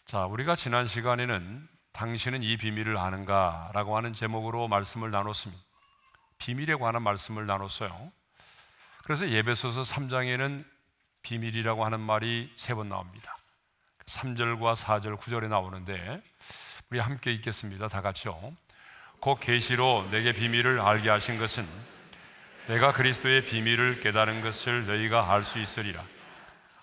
자, 우리가 지난 시간에는 당신은 이 비밀을 아는가? 라고 하는 제목으로 말씀을 나눴습니다. 비밀에 관한 말씀을 나눴어요. 그래서 예배소서 3장에는 비밀이라고 하는 말이 3번 나옵니다. 3절과 4절, 9절에 나오는데 우리 함께 읽겠습니다. 다 같이요. 곧 계시로 내게 비밀을 알게 하신 것은 내가 그리스도의 비밀을 깨달은 것을 너희가 알 수 있으리라.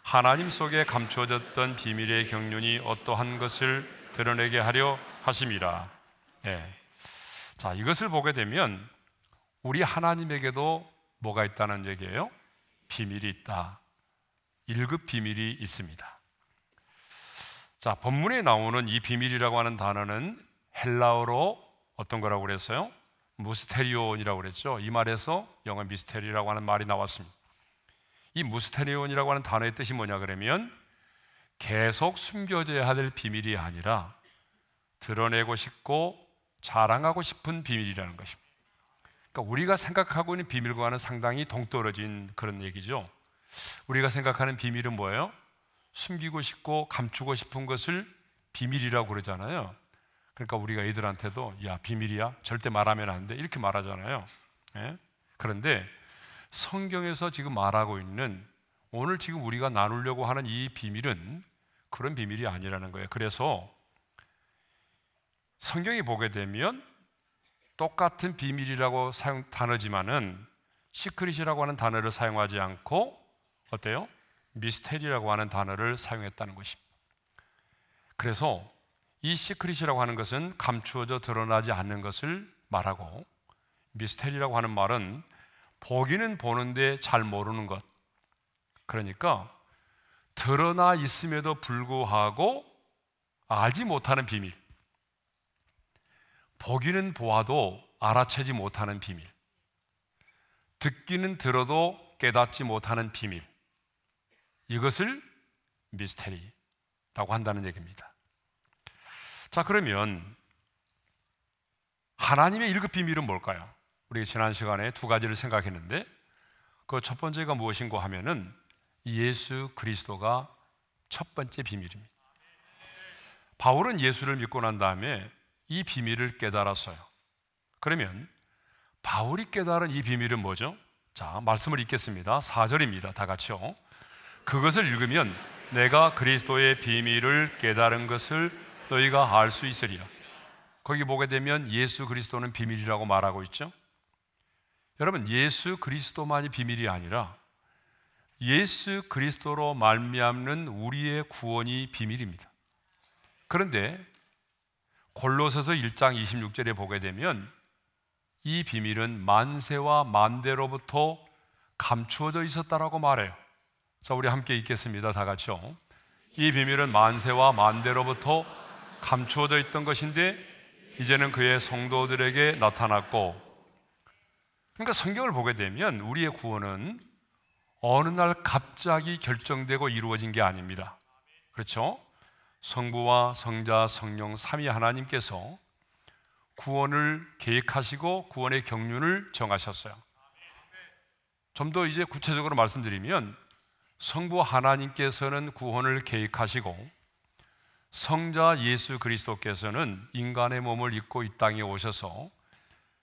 하나님 속에 감추어졌던 비밀의 경륜이 어떠한 것을 드러내게 하려 하심이라. 자, 이것을 보게 되면 우리 하나님에게도 뭐가 있다는 얘기예요? 비밀이 있다. 1급 비밀이 있습니다. 자, 본문에 나오는 이 비밀이라고 하는 단어는 헬라어로 어떤 거라고 그랬어요? 무스테리온이라고 그랬죠. 이 말에서 영어 미스테리라고 하는 말이 나왔습니다. 이 무스테리온이라고 하는 단어의 뜻이 뭐냐 그러면 계속 숨겨져야 될 비밀이 아니라 드러내고 싶고 자랑하고 싶은 비밀이라는 것입니다. 그러니까 우리가 생각하고 있는 비밀과는 상당히 동떨어진 그런 얘기죠. 우리가 생각하는 비밀은 뭐예요? 숨기고 싶고 감추고 싶은 것을 비밀이라고 그러잖아요. 그러니까 우리가 애들한테도 야, 비밀이야, 절대 말하면 안 돼, 이렇게 말하잖아요. 그런데 성경에서 지금 말하고 있는 오늘 지금 우리가 나누려고 하는 이 비밀은 그런 비밀이 아니라는 거예요. 그래서 성경이 보게 되면 똑같은 비밀이라고 단어지만은 시크릿이라고 하는 단어를 사용하지 않고 어때요? 미스테리라고 하는 단어를 사용했다는 것입니다. 그래서 이 시크릿이라고 하는 것은 감추어져 드러나지 않는 것을 말하고, 미스테리라고 하는 말은 보기는 보는데 잘 모르는 것, 그러니까 드러나 있음에도 불구하고 알지 못하는 비밀, 보기는 보아도 알아채지 못하는 비밀, 듣기는 들어도 깨닫지 못하는 비밀, 이것을 미스테리라고 한다는 얘기입니다. 자, 그러면 하나님의 1급 비밀은 뭘까요? 우리가 지난 시간에 2가지를 생각했는데 그 첫 번째가 무엇인가 하면은 예수 그리스도가 첫 번째 비밀입니다. 바울은 예수를 믿고 난 다음에 이 비밀을 깨달았어요. 그러면 바울이 깨달은 이 비밀은 뭐죠? 자, 말씀을 읽겠습니다. 4절입니다. 다 같이요. 그것을 읽으면 내가 그리스도의 비밀을 깨달은 것을 너희가 알 수 있으리라. 거기 보게 되면 예수 그리스도는 비밀이라고 말하고 있죠. 여러분, 예수 그리스도만이 비밀이 아니라 예수 그리스도로 말미암는 우리의 구원이 비밀입니다. 그런데 골로새서 1장 26절에 보게 되면 이 비밀은 만세와 만대로부터 감추어져 있었다라고 말해요. 자, 우리 함께 읽겠습니다. 다 같이요. 이 비밀은 만세와 만대로부터 감추어져 있던 것인데 이제는 그의 성도들에게 나타났고, 그러니까 성경을 보게 되면 우리의 구원은 어느 날 갑자기 결정되고 이루어진 게 아닙니다. 그렇죠? 성부와 성자, 성령 삼위 하나님께서 구원을 계획하시고 구원의 경륜을 정하셨어요. 좀 더 이제 구체적으로 말씀드리면 성부 하나님께서는 구원을 계획하시고 성자 예수 그리스도께서는 인간의 몸을 입고 이 땅에 오셔서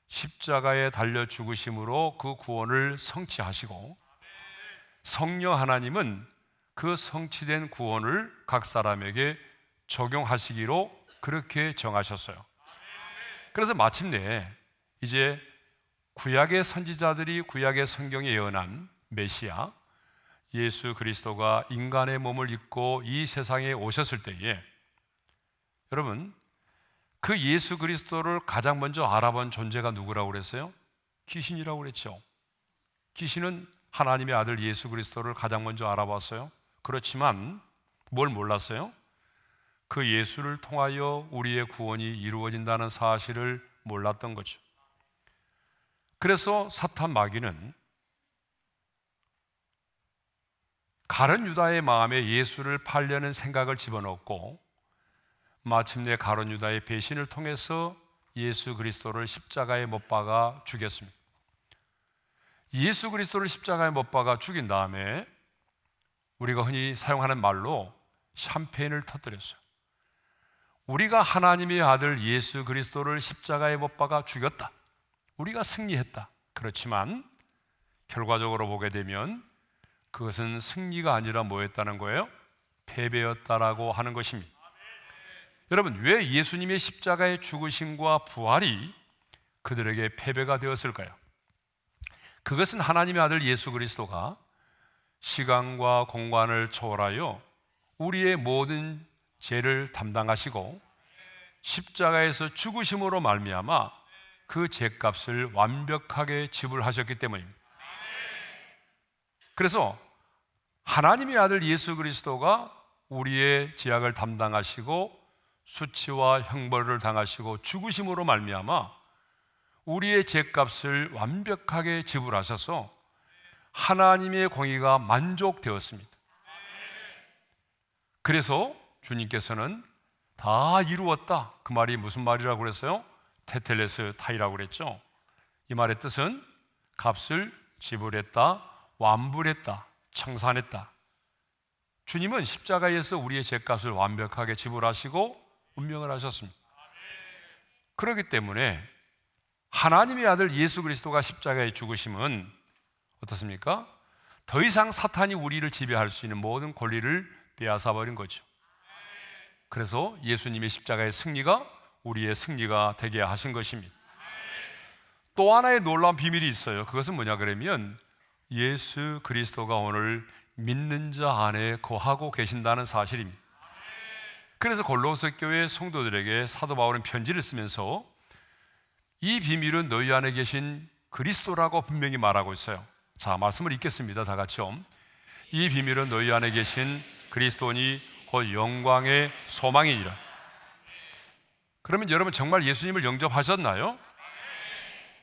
십자가에 달려 죽으심으로 그 구원을 성취하시고 성령 하나님은 그 성취된 구원을 각 사람에게 적용하시기로 그렇게 정하셨어요. 그래서 마침내 이제 구약의 선지자들이 구약의 성경에 예언한 메시아 예수 그리스도가 인간의 몸을 입고 이 세상에 오셨을 때에 여러분, 그 예수 그리스도를 가장 먼저 알아본 존재가 누구라고 그랬어요? 귀신이라고 그랬죠. 귀신은 하나님의 아들 예수 그리스도를 가장 먼저 알아봤어요. 그렇지만 뭘 몰랐어요? 그 예수를 통하여 우리의 구원이 이루어진다는 사실을 몰랐던 거죠. 그래서 사탄 마귀는 가룟 유다의 마음에 예수를 팔려는 생각을 집어넣고 마침내 가룟 유다의 배신을 통해서 예수 그리스도를 십자가에 못 박아 죽였습니다. 예수 그리스도를 십자가에 못 박아 죽인 다음에 우리가 흔히 사용하는 말로 샴페인을 터뜨렸어요. 우리가 하나님의 아들 예수 그리스도를 십자가에 못 박아 죽였다. 우리가 승리했다. 그렇지만 결과적으로 보게 되면 그것은 승리가 아니라 뭐였다는 거예요? 패배였다라고 하는 것입니다. 여러분, 왜 예수님의 십자가의 죽으심과 부활이 그들에게 패배가 되었을까요? 그것은 하나님의 아들 예수 그리스도가 시간과 공간을 초월하여 우리의 모든 죄를 담당하시고 십자가에서 죽으심으로 말미암아 그 죄값을 완벽하게 지불하셨기 때문입니다. 그래서 하나님의 아들 예수 그리스도가 우리의 죄악을 담당하시고 수치와 형벌을 당하시고 죽으심으로 말미암아 우리의 죄값을 완벽하게 지불하셔서 하나님의 공의가 만족되었습니다. 그래서 주님께서는 다 이루었다. 그 말이 무슨 말이라고 그랬어요? 테텔레스 타이라고 그랬죠. 이 말의 뜻은 값을 지불했다, 완불했다, 청산했다. 주님은 십자가에서 우리의 죄값을 완벽하게 지불하시고 운명을 하셨습니다. 그렇기 때문에 하나님의 아들 예수 그리스도가 십자가에 죽으심은 어떻습니까? 더 이상 사탄이 우리를 지배할 수 있는 모든 권리를 빼앗아버린 거죠. 그래서 예수님의 십자가의 승리가 우리의 승리가 되게 하신 것입니다. 또 하나의 놀라운 비밀이 있어요. 그것은 뭐냐 그러면 예수 그리스도가 오늘 믿는 자 안에 거하고 계신다는 사실입니다. 그래서 골로새 교회 성도들에게 사도 바울은 편지를 쓰면서 이 비밀은 너희 안에 계신 그리스도라고 분명히 말하고 있어요. 자, 말씀을 읽겠습니다. 다 같이요. 이 비밀은 너희 안에 계신 그리스도니 곧 영광의 소망이니라. 그러면 여러분 정말 예수님을 영접하셨나요?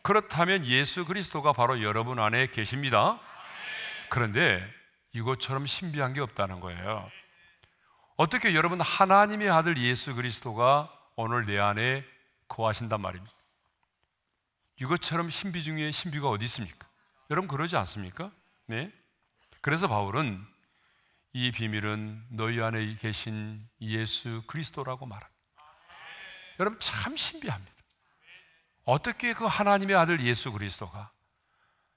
그렇다면 예수 그리스도가 바로 여러분 안에 계십니다. 그런데 이것처럼 신비한 게 없다는 거예요. 어떻게 여러분 하나님의 아들 예수 그리스도가 오늘 내 안에 거하신단 말입니다. 이것처럼 신비 중에 신비가 어디 있습니까? 여러분 그러지 않습니까? 네. 그래서 바울은 이 비밀은 너희 안에 계신 예수 그리스도라고 말합니다. 여러분 참 신비합니다. 어떻게 그 하나님의 아들 예수 그리스도가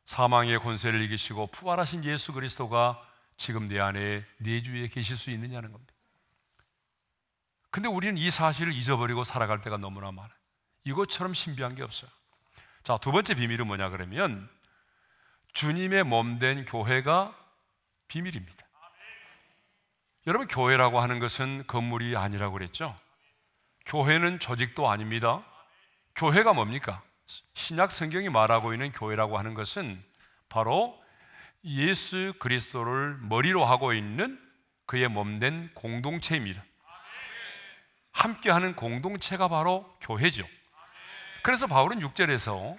사망의 권세를 이기시고 부활하신 예수 그리스도가 지금 내 안에 내 주위에 계실 수 있느냐는 겁니다. 근데 우리는 이 사실을 잊어버리고 살아갈 때가 너무나 많아요. 이것처럼 신비한 게 없어요. 자, 두 번째 비밀은 뭐냐 그러면 주님의 몸된 교회가 비밀입니다. 여러분 교회라고 하는 것은 건물이 아니라고 그랬죠. 교회는 조직도 아닙니다. 교회가 뭡니까? 신약 성경이 말하고 있는 교회라고 하는 것은 바로 예수 그리스도를 머리로 하고 있는 그의 몸된 공동체입니다. 함께하는 공동체가 바로 교회죠. 그래서 바울은 6절에서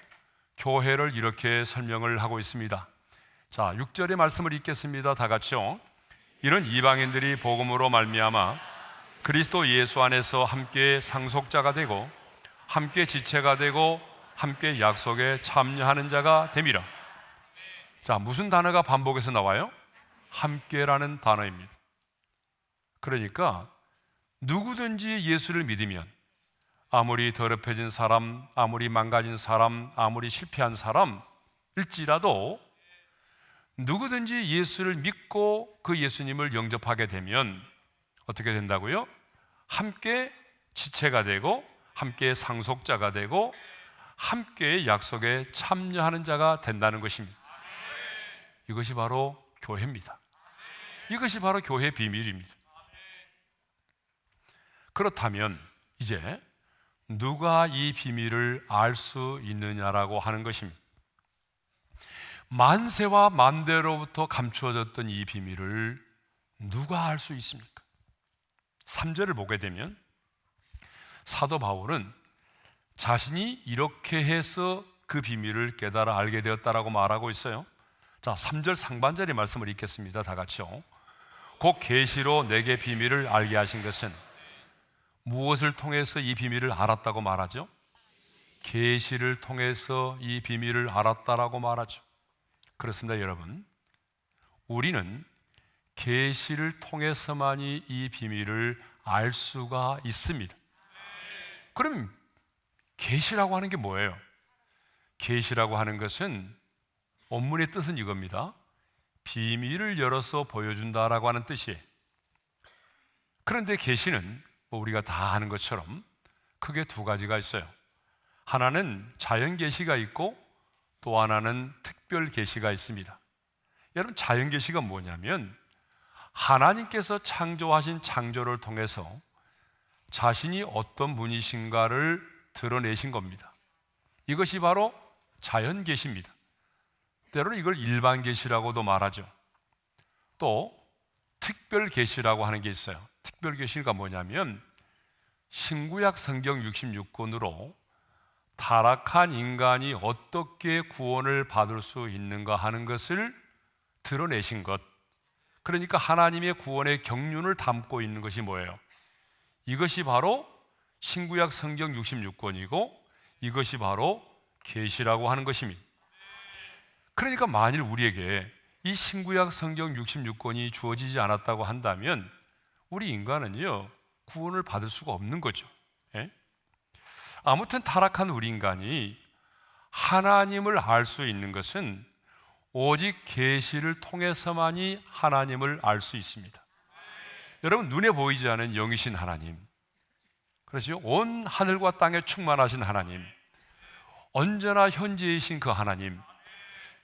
교회를 이렇게 설명을 하고 있습니다. 자, 6절의 말씀을 읽겠습니다. 다 같이요. 이런 이방인들이 복음으로 말미암아 그리스도 예수 안에서 함께 상속자가 되고 함께 지체가 되고 함께 약속에 참여하는 자가 됨이라. 자, 무슨 단어가 반복해서 나와요? 함께라는 단어입니다. 그러니까 누구든지 예수를 믿으면 아무리 더럽혀진 사람, 아무리 망가진 사람, 아무리 실패한 사람일지라도 누구든지 예수를 믿고 그 예수님을 영접하게 되면 어떻게 된다고요? 함께 지체가 되고 함께 상속자가 되고 함께 약속에 참여하는 자가 된다는 것입니다. 이것이 바로 교회입니다. 이것이 바로 교회의 비밀입니다. 그렇다면 이제 누가 이 비밀을 알 수 있느냐라고 하는 것입니다. 만세와 만대로부터 감추어졌던 이 비밀을 누가 알 수 있습니까? 3절을 보게 되면 사도 바울은 자신이 이렇게 해서 그 비밀을 깨달아 알게 되었다라고 말하고 있어요. 자, 3절 상반절의 말씀을 읽겠습니다. 다 같이요. 곧 계시로 내게 비밀을 알게 하신 것은 무엇을 통해서 이 비밀을 알았다고 말하죠? 계시를 통해서 이 비밀을 알았다라고 말하죠. 그렇습니다, 여러분. 우리는 계시를 통해서만이 이 비밀을 알 수가 있습니다. 그럼 계시라고 하는 게 뭐예요? 계시라고 하는 것은 원문의 뜻은 이겁니다. 비밀을 열어서 보여준다라고 하는 뜻이에요. 그런데 계시는 우리가 다 아는 것처럼 크게 두 가지가 있어요. 하나는 자연 계시가 있고 또 하나는 특별 계시가 있습니다. 여러분, 자연 계시가 뭐냐면 하나님께서 창조하신 창조를 통해서 자신이 어떤 분이신가를 드러내신 겁니다. 이것이 바로 자연 계시입니다. 때로는 이걸 일반 계시라고도 말하죠. 또 특별 계시라고 하는 게 있어요. 특별 계시가 뭐냐면 신구약 성경 66권으로 타락한 인간이 어떻게 구원을 받을 수 있는가 하는 것을 드러내신 것. 그러니까 하나님의 구원의 경륜을 담고 있는 것이 뭐예요? 이것이 바로 신구약 성경 66권이고 이것이 바로 계시라고 하는 것입니다. 그러니까 만일 우리에게 이 신구약 성경 66권이 주어지지 않았다고 한다면 우리 인간은요, 구원을 받을 수가 없는 거죠. 예? 아무튼 타락한 우리 인간이 하나님을 알 수 있는 것은 오직 계시를 통해서만이 하나님을 알 수 있습니다. 여러분, 눈에 보이지 않은 영이신 하나님, 그렇죠? 온 하늘과 땅에 충만하신 하나님, 언제나 현재이신 그 하나님,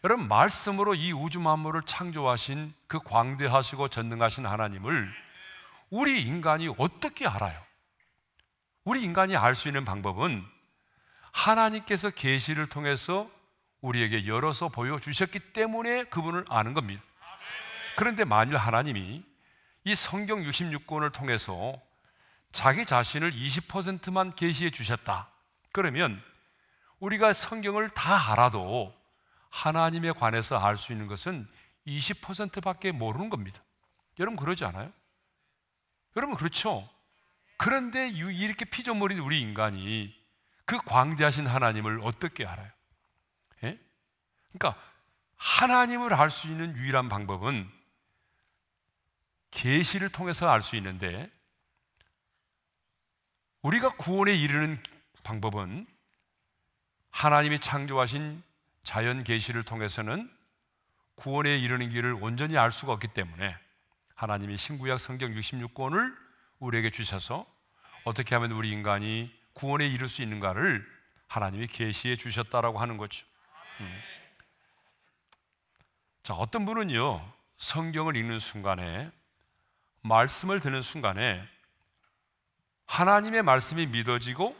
여러분, 말씀으로 이 우주 만물을 창조하신 그 광대하시고 전능하신 하나님을 우리 인간이 어떻게 알아요? 우리 인간이 알 수 있는 방법은 하나님께서 계시를 통해서 우리에게 열어서 보여주셨기 때문에 그분을 아는 겁니다. 그런데 만일 하나님이 이 성경 66권을 통해서 자기 자신을 20%만 계시해 주셨다, 그러면 우리가 성경을 다 알아도 하나님에 관해서 알 수 있는 것은 20%밖에 모르는 겁니다. 여러분, 그러지 않아요? 여러분, 그렇죠? 그런데 이렇게 피조물인 우리 인간이 그 광대하신 하나님을 어떻게 알아요? 예? 그러니까 하나님을 알 수 있는 유일한 방법은 계시를 통해서 알 수 있는데, 우리가 구원에 이르는 방법은 하나님이 창조하신 자연 계시를 통해서는 구원에 이르는 길을 온전히 알 수가 없기 때문에 하나님이 신구약 성경 66권을 우리에게 주셔서 어떻게 하면 우리 인간이 구원에 이를 수 있는가를 하나님이 계시해 주셨다라고 하는 거죠. 자, 어떤 분은요, 성경을 읽는 순간에, 말씀을 듣는 순간에 하나님의 말씀이 믿어지고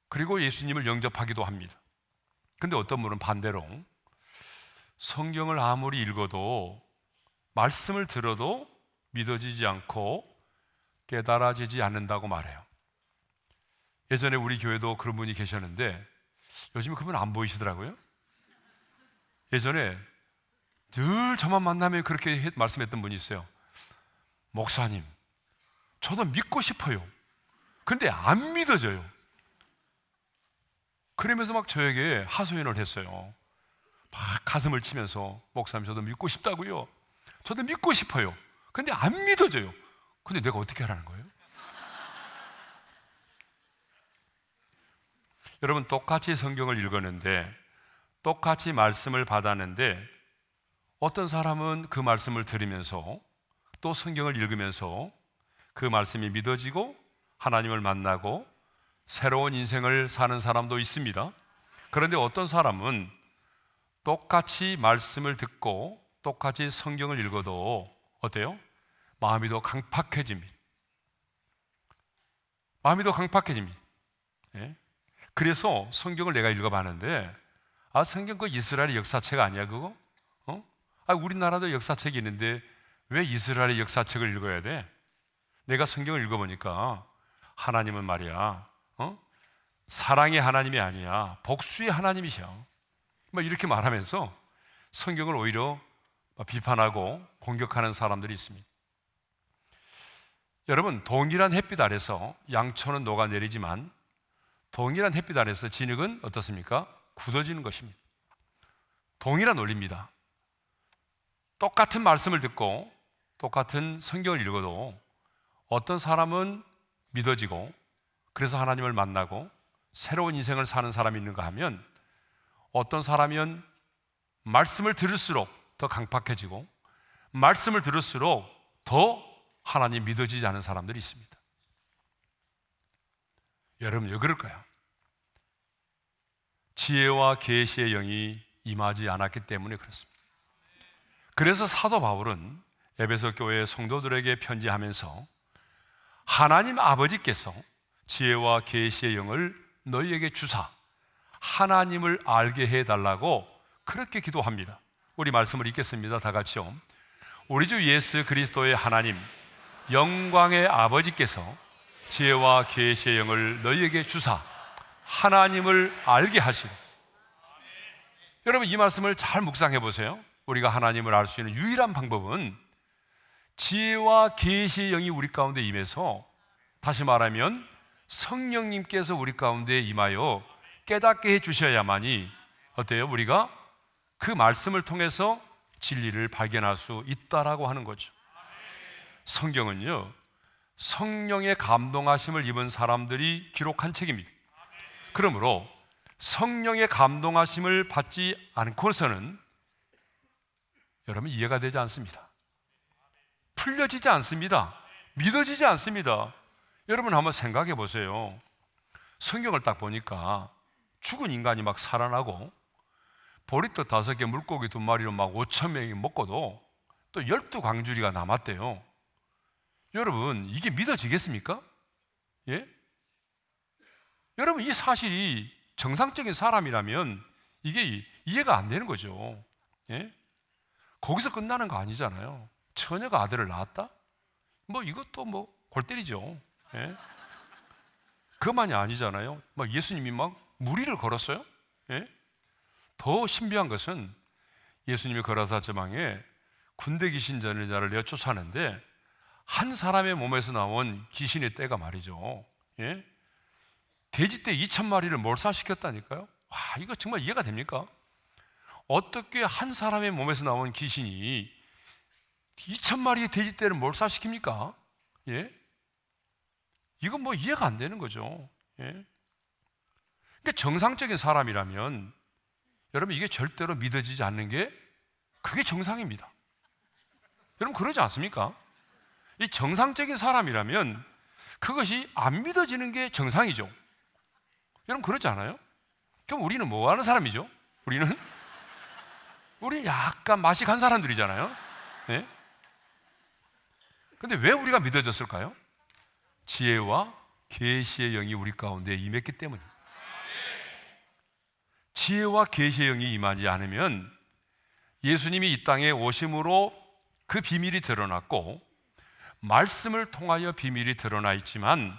그리고 예수님을 영접하기도 합니다. 근데 어떤 분은 반대로 성경을 아무리 읽어도 말씀을 들어도 믿어지지 않고 깨달아지지 않는다고 말해요. 예전에 우리 교회도 그런 분이 계셨는데 요즘 그분 안 보이시더라고요. 예전에 늘 저만 만나면 그렇게 말씀했던 분이 있어요. 목사님, 저도 믿고 싶어요. 근데 안 믿어져요. 그러면서 막 저에게 하소연을 했어요. 막 가슴을 치면서, 목사님, 저도 믿고 싶다고요. 저도 믿고 싶어요. 근데 안 믿어져요. 근데 내가 어떻게 하라는 거예요? 여러분, 똑같이 성경을 읽었는데, 똑같이 말씀을 받았는데, 어떤 사람은 그 말씀을 들으면서 또 성경을 읽으면서 그 말씀이 믿어지고 하나님을 만나고 새로운 인생을 사는 사람도 있습니다. 그런데 어떤 사람은 똑같이 말씀을 듣고 똑같이 성경을 읽어도 어때요? 마음이 더 강팍해집니다. 마음이 더 강팍해집니다. 예? 그래서 성경을 내가 읽어봤는데, 성경 그 이스라엘의 역사책 아니야 그거? 우리나라도 역사책이 있는데 왜 이스라엘의 역사책을 읽어야 돼? 내가 성경을 읽어보니까 하나님은 말이야, 사랑의 하나님이 아니야, 복수의 하나님이셔. 이렇게 말하면서 성경을 오히려 비판하고 공격하는 사람들이 있습니다. 여러분, 동일한 햇빛 아래서 양초는 녹아내리지만 동일한 햇빛 아래서 진흙은 어떻습니까? 굳어지는 것입니다. 동일한 원리입니다. 똑같은 말씀을 듣고 똑같은 성경을 읽어도 어떤 사람은 믿어지고 그래서 하나님을 만나고 새로운 인생을 사는 사람이 있는가 하면, 어떤 사람이면 말씀을 들을수록 더 강팍해지고 말씀을 들을수록 더 하나님 믿어지지 않은 사람들이 있습니다. 여러분 왜 그럴까요? 지혜와 계시의 영이 임하지 않았기 때문에 그렇습니다. 그래서 사도 바울은 에베소 교회 성도들에게 편지하면서 하나님 아버지께서 지혜와 계시의 영을 너희에게 주사 하나님을 알게 해달라고 그렇게 기도합니다. 우리 말씀을 읽겠습니다. 다 같이요. 우리 주 예수 그리스도의 하나님 영광의 아버지께서 지혜와 계시의 영을 너희에게 주사 하나님을 알게 하시고. 여러분 이 말씀을 잘 묵상해 보세요. 우리가 하나님을 알 수 있는 유일한 방법은 지혜와 계시의 영이 우리 가운데 임해서, 다시 말하면 성령님께서 우리 가운데 임하여 깨닫게 해 주셔야만이 어때요? 우리가 그 말씀을 통해서 진리를 발견할 수 있다라고 하는 거죠. 성경은요, 성령의 감동하심을 입은 사람들이 기록한 책입니다. 그러므로 성령의 감동하심을 받지 않고서는 여러분 이해가 되지 않습니다. 풀려지지 않습니다. 믿어지지 않습니다. 여러분 한번 생각해 보세요. 성경을 딱 보니까 죽은 인간이 막 살아나고 보리떡 5개 물고기 2마리로 막 5,000명이 먹고도 또 12광주리가 남았대요. 여러분 이게 믿어지겠습니까? 예? 여러분 이 사실이 정상적인 사람이라면 이게 이해가 안 되는 거죠. 예? 거기서 끝나는 거 아니잖아요. 처녀가 아들을 낳았다? 뭐 이것도 뭐 골 때리죠. 예? 그것만이 아니잖아요. 막 예수님이 막 무리를 걸었어요. 예? 더 신비한 것은 예수님이 거라사 저방에 군대 귀신 전리자를 내쫓아내는데 한 사람의 몸에서 나온 귀신의 떼가 말이죠. 예? 돼지떼 2,000마리를 몰살시켰다니까요. 와, 이거 정말 이해가 됩니까? 어떻게 한 사람의 몸에서 나온 귀신이 2,000마리의 돼지떼를 몰살시킵니까? 예? 이건 뭐 이해가 안 되는 거죠. 예? 그러니까 정상적인 사람이라면 여러분 이게 절대로 믿어지지 않는 게 그게 정상입니다. 여러분 그러지 않습니까? 이 정상적인 사람이라면 그것이 안 믿어지는 게 정상이죠. 여러분 그러지 않아요? 그럼 우리는 뭐 하는 사람이죠? 우리 약간 맛이 간 사람들이잖아요. 예? 근데 왜 우리가 믿어졌을까요? 지혜와 계시의 영이 우리 가운데 임했기 때문입니다. 지혜와 계시의 영이 임하지 않으면 예수님이 이 땅에 오심으로 그 비밀이 드러났고 말씀을 통하여 비밀이 드러나 있지만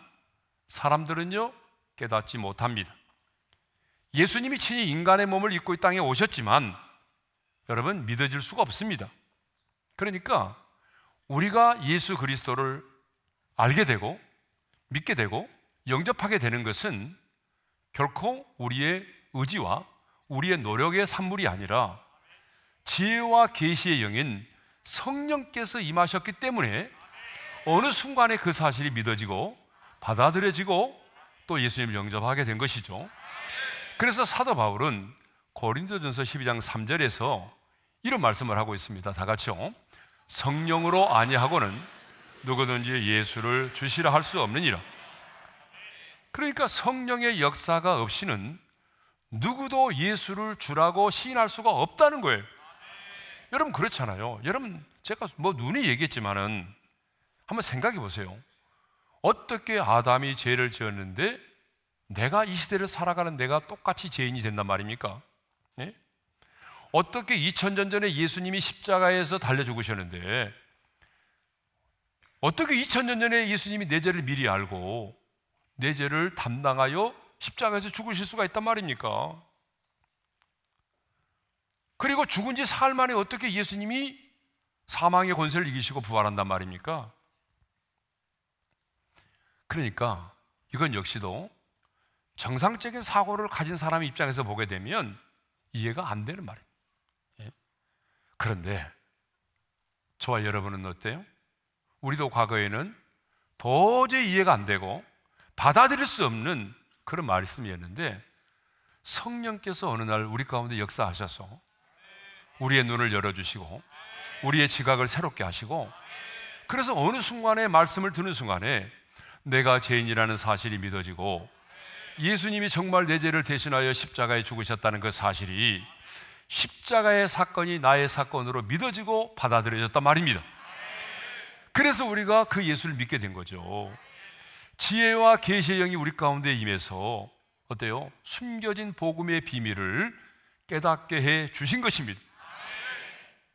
사람들은요 깨닫지 못합니다. 예수님이 친히 인간의 몸을 입고 이 땅에 오셨지만 여러분 믿어질 수가 없습니다. 그러니까 우리가 예수 그리스도를 알게 되고 믿게 되고 영접하게 되는 것은 결코 우리의 의지와 우리의 노력의 산물이 아니라 지혜와 계시의 영인 성령께서 임하셨기 때문에 어느 순간에 그 사실이 믿어지고 받아들여지고 또 예수님을 영접하게 된 것이죠. 그래서 사도 바울은 고린도전서 12장 3절에서 이런 말씀을 하고 있습니다. 다 같이요. 성령으로 아니하고는 누구든지 예수를 주시라 할 수 없느니라. 그러니까 성령의 역사가 없이는 누구도 예수를 주라고 시인할 수가 없다는 거예요. 여러분 그렇잖아요. 여러분 제가 뭐 눈에 얘기했지만은 한번 생각해 보세요. 어떻게 아담이 죄를 지었는데 내가 이 시대를 살아가는 내가 똑같이 죄인이 된단 말입니까? 예? 어떻게 2000년 전에 예수님이 십자가에서 달려 죽으셨는데 어떻게 2000년 전에 예수님이 내 죄를 미리 알고 내 죄를 담당하여 십자가에서 죽으실 수가 있단 말입니까? 그리고 죽은 지 사흘 만에 어떻게 예수님이 사망의 권세를 이기시고 부활한단 말입니까? 그러니까 이건 역시도 정상적인 사고를 가진 사람의 입장에서 보게 되면 이해가 안 되는 말이에요. 예? 그런데 저와 여러분은 어때요? 우리도 과거에는 도저히 이해가 안 되고 받아들일 수 없는 그런 말씀이었는데 성령께서 어느 날 우리 가운데 역사하셔서 우리의 눈을 열어주시고 우리의 지각을 새롭게 하시고, 그래서 어느 순간에 말씀을 듣는 순간에 내가 죄인이라는 사실이 믿어지고 예수님이 정말 내 죄를 대신하여 십자가에 죽으셨다는 그 사실이 십자가의 사건이 나의 사건으로 믿어지고 받아들여졌단 말입니다. 그래서 우리가 그 예수를 믿게 된 거죠. 지혜와 계시의 영이 우리 가운데 임해서 어때요? 숨겨진 복음의 비밀을 깨닫게 해 주신 것입니다.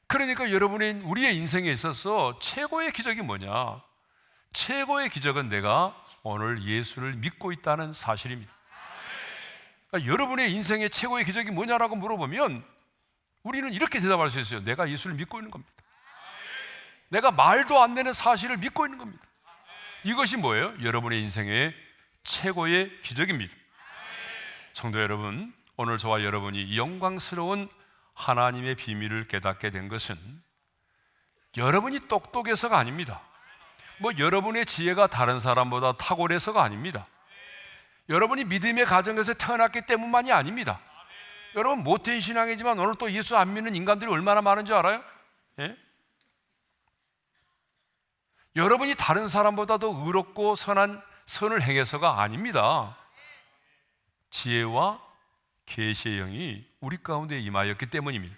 그러니까 여러분의 우리의 인생에 있어서 최고의 기적이 뭐냐? 최고의 기적은 내가 오늘 예수를 믿고 있다는 사실입니다. 그러니까 여러분의 인생의 최고의 기적이 뭐냐라고 물어보면 우리는 이렇게 대답할 수 있어요. 내가 예수를 믿고 있는 겁니다. 내가 말도 안 되는 사실을 믿고 있는 겁니다. 이것이 뭐예요? 여러분의 인생의 최고의 기적입니다. 성도 여러분, 오늘 저와 여러분이 이 영광스러운 하나님의 비밀을 깨닫게 된 것은 여러분이 똑똑해서가 아닙니다. 뭐 여러분의 지혜가 다른 사람보다 탁월해서가 아닙니다. 여러분이 믿음의 가정에서 태어났기 때문만이 아닙니다. 여러분 모태인 신앙이지만 오늘 또 예수 안 믿는 인간들이 얼마나 많은 줄 알아요? 예? 여러분이 다른 사람보다 더 의롭고 선한 선을 행해서가 아닙니다. 지혜와 계시의 영이 우리 가운데 임하였기 때문입니다.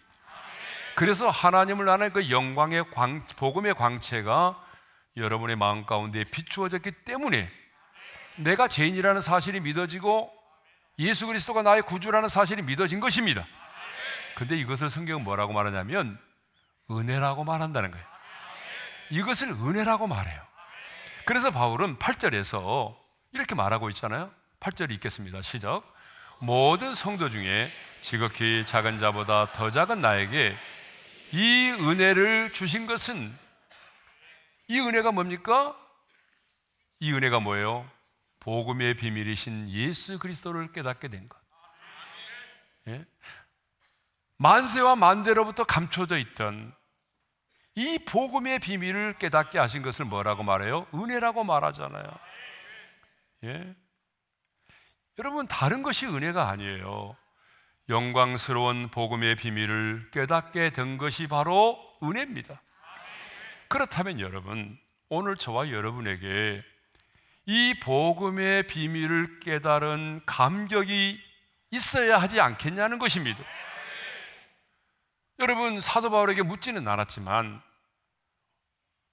그래서 하나님을 아는 그 영광의 복음의 광채가 여러분의 마음 가운데 비추어졌기 때문에 내가 죄인이라는 사실이 믿어지고 예수 그리스도가 나의 구주라는 사실이 믿어진 것입니다. 근데 이것을 성경은 뭐라고 말하냐면 은혜라고 말한다는 거예요. 이것을 은혜라고 말해요. 그래서 바울은 8절에서 이렇게 말하고 있잖아요. 8절이 읽겠습니다. 시작. 모든 성도 중에 지극히 작은 자보다 더 작은 나에게 이 은혜를 주신 것은, 이 은혜가 뭡니까? 이 은혜가 뭐예요? 복음의 비밀이신 예수 그리스도를 깨닫게 된 것. 예? 만세와 만대로부터 감춰져 있던 이 복음의 비밀을 깨닫게 하신 것을 뭐라고 말해요? 은혜라고 말하잖아요. 예? 여러분, 다른 것이 은혜가 아니에요. 영광스러운 복음의 비밀을 깨닫게 된 것이 바로 은혜입니다. 그렇다면 여러분, 오늘 저와 여러분에게 이 복음의 비밀을 깨달은 감격이 있어야 하지 않겠냐는 것입니다. 여러분, 사도 바울에게 묻지는 않았지만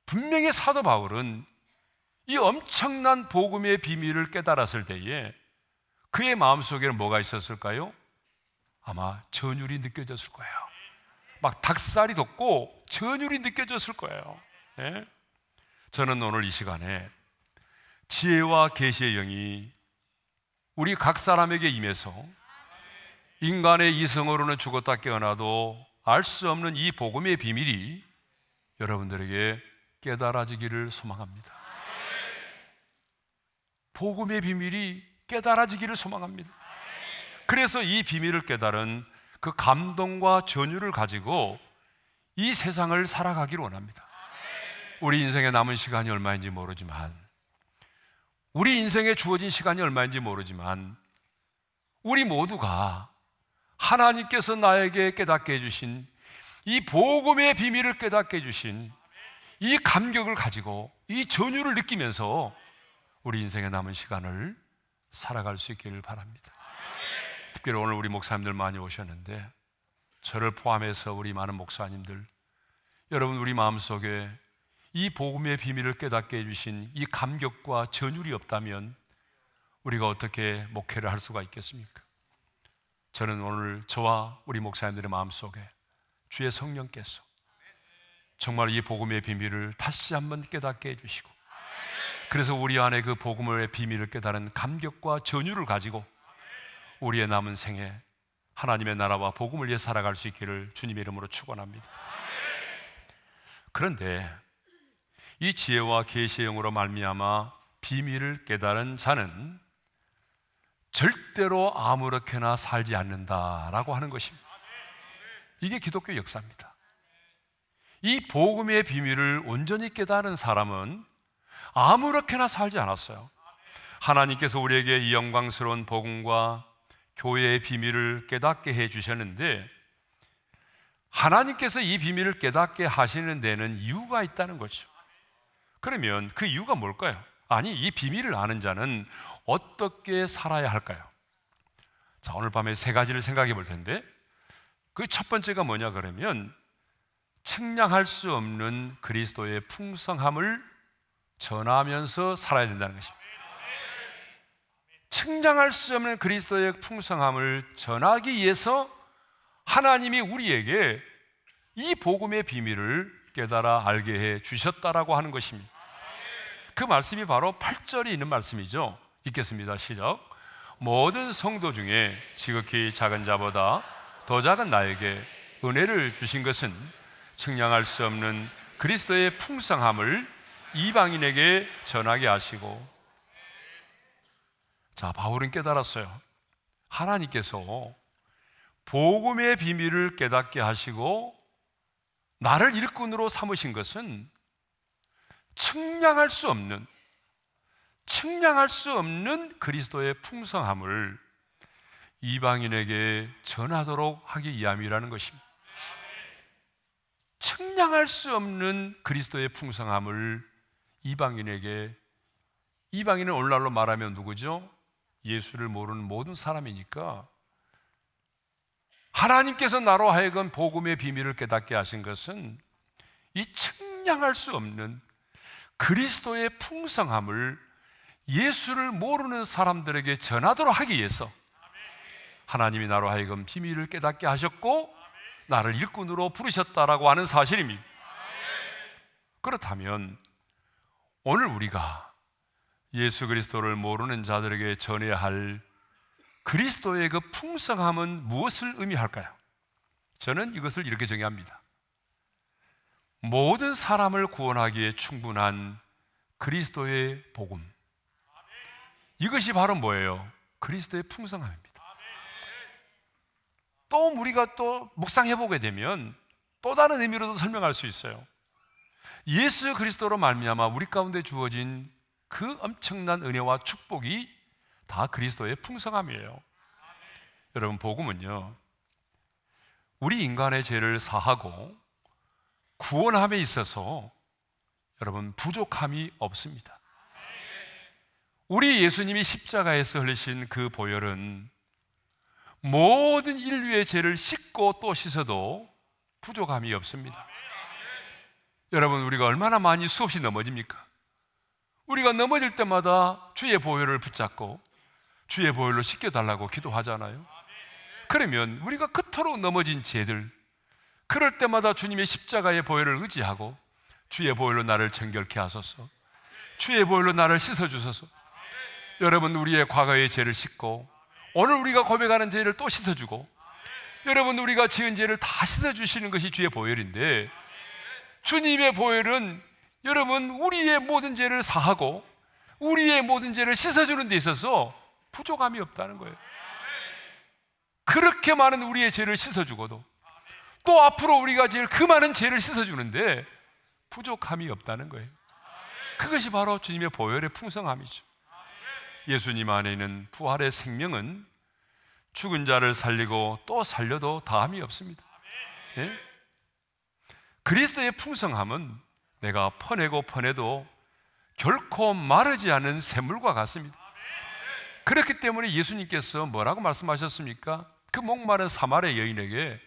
분명히 사도 바울은 이 엄청난 복음의 비밀을 깨달았을 때에 그의 마음속에는 뭐가 있었을까요? 아마 전율이 느껴졌을 거예요. 막 닭살이 돋고 전율이 느껴졌을 거예요. 예? 저는 오늘 이 시간에 지혜와 계시의 영이 우리 각 사람에게 임해서 인간의 이성으로는 죽었다 깨어나도 알 수 없는 이 복음의 비밀이 여러분들에게 깨달아지기를 소망합니다. 복음의 비밀이 깨달아지기를 소망합니다. 그래서 이 비밀을 깨달은 그 감동과 전율을 가지고 이 세상을 살아가기를 원합니다. 우리 인생에 남은 시간이 얼마인지 모르지만, 우리 인생에 주어진 시간이 얼마인지 모르지만, 우리 모두가 하나님께서 나에게 깨닫게 해주신 이 복음의 비밀을 깨닫게 해주신 이 감격을 가지고 이 전율을 느끼면서 우리 인생에 남은 시간을 살아갈 수 있기를 바랍니다. 특별히 오늘 우리 목사님들 많이 오셨는데 저를 포함해서 우리 많은 목사님들, 여러분 우리 마음속에 이 복음의 비밀을 깨닫게 해주신 이 감격과 전율이 없다면 우리가 어떻게 목회를 할 수가 있겠습니까? 저는 오늘 저와 우리 목사님들의 마음속에 주의 성령께서 정말 이 복음의 비밀을 다시 한번 깨닫게 해주시고, 그래서 우리 안에 그 복음의 비밀을 깨달은 감격과 전율을 가지고 우리의 남은 생에 하나님의 나라와 복음을 위해 살아갈 수 있기를 주님의 이름으로 축원합니다. 그런데 이 지혜와 계시의 영으로 말미암아 비밀을 깨달은 자는 절대로 아무렇게나 살지 않는다라고 하는 것입니다. 이게 기독교 역사입니다. 이 복음의 비밀을 온전히 깨달은 사람은 아무렇게나 살지 않았어요. 하나님께서 우리에게 이 영광스러운 복음과 교회의 비밀을 깨닫게 해 주셨는데, 하나님께서 이 비밀을 깨닫게 하시는 데는 이유가 있다는 거죠. 그러면 그 이유가 뭘까요? 아니, 이 비밀을 아는 자는 어떻게 살아야 할까요? 자, 오늘 밤에 세 가지를 생각해 볼 텐데, 그 첫 번째가 뭐냐 그러면 측량할 수 없는 그리스도의 풍성함을 전하면서 살아야 된다는 것입니다. 측량할 수 없는 그리스도의 풍성함을 전하기 위해서 하나님이 우리에게 이 복음의 비밀을 깨달아 알게 해 주셨다라고 하는 것입니다. 그 말씀이 바로 8절에 있는 말씀이죠. 읽겠습니다. 시작. 모든 성도 중에 지극히 작은 자보다 더 작은 나에게 은혜를 주신 것은 측량할 수 없는 그리스도의 풍성함을 이방인에게 전하게 하시고. 자, 바울은 깨달았어요. 하나님께서 복음의 비밀을 깨닫게 하시고 나를 일꾼으로 삼으신 것은 측량할 수 없는 그리스도의 풍성함을 이방인에게 전하도록 하기 위함이라는 것입니다. 측량할 수 없는 그리스도의 풍성함을 이방인에게, 이방인은 오늘날로 말하면 누구죠? 예수를 모르는 모든 사람이니까 하나님께서 나로 하여금 복음의 비밀을 깨닫게 하신 것은 이 측량할 수 없는 그리스도의 풍성함을 예수를 모르는 사람들에게 전하도록 하기 위해서 하나님이 나로 하여금 비밀을 깨닫게 하셨고 나를 일꾼으로 부르셨다라고 하는 사실입니다. 그렇다면 오늘 우리가 예수 그리스도를 모르는 자들에게 전해야 할 그리스도의 그 풍성함은 무엇을 의미할까요? 저는 이것을 이렇게 정의합니다. 모든 사람을 구원하기에 충분한 그리스도의 복음, 이것이 바로 뭐예요? 그리스도의 풍성함입니다. 또 우리가 또 묵상해보게 되면 또 다른 의미로도 설명할 수 있어요. 예수 그리스도로 말미암아 우리 가운데 주어진 그 엄청난 은혜와 축복이 다 그리스도의 풍성함이에요. 여러분, 복음은요, 우리 인간의 죄를 사하고 구원함에 있어서 여러분 부족함이 없습니다. 우리 예수님이 십자가에서 흘리신 그 보혈은 모든 인류의 죄를 씻고 또 씻어도 부족함이 없습니다. 여러분, 우리가 얼마나 많이 수없이 넘어집니까? 우리가 넘어질 때마다 주의 보혈을 붙잡고 주의 보혈로 씻겨달라고 기도하잖아요. 그러면 우리가 그토록 넘어진 죄들, 그럴 때마다 주님의 십자가의 보혈을 의지하고 주의 보혈로 나를 정결케 하소서, 주의 보혈로 나를 씻어주소서. 여러분, 우리의 과거의 죄를 씻고 오늘 우리가 고백하는 죄를 또 씻어주고, 여러분, 우리가 지은 죄를 다 씻어주시는 것이 주의 보혈인데, 주님의 보혈은 여러분 우리의 모든 죄를 사하고 우리의 모든 죄를 씻어주는 데 있어서 부족함이 없다는 거예요. 그렇게 많은 우리의 죄를 씻어주고도 또 앞으로 우리가 지을 그 많은 죄를 씻어주는데 부족함이 없다는 거예요. 그것이 바로 주님의 보혈의 풍성함이죠. 예수님 안에 있는 부활의 생명은 죽은 자를 살리고 또 살려도 다함이 없습니다. 예? 그리스도의 풍성함은 내가 퍼내고 퍼내도 결코 마르지 않은 샘물과 같습니다. 그렇기 때문에 예수님께서 뭐라고 말씀하셨습니까? 그 목마른 사마리아 여인에게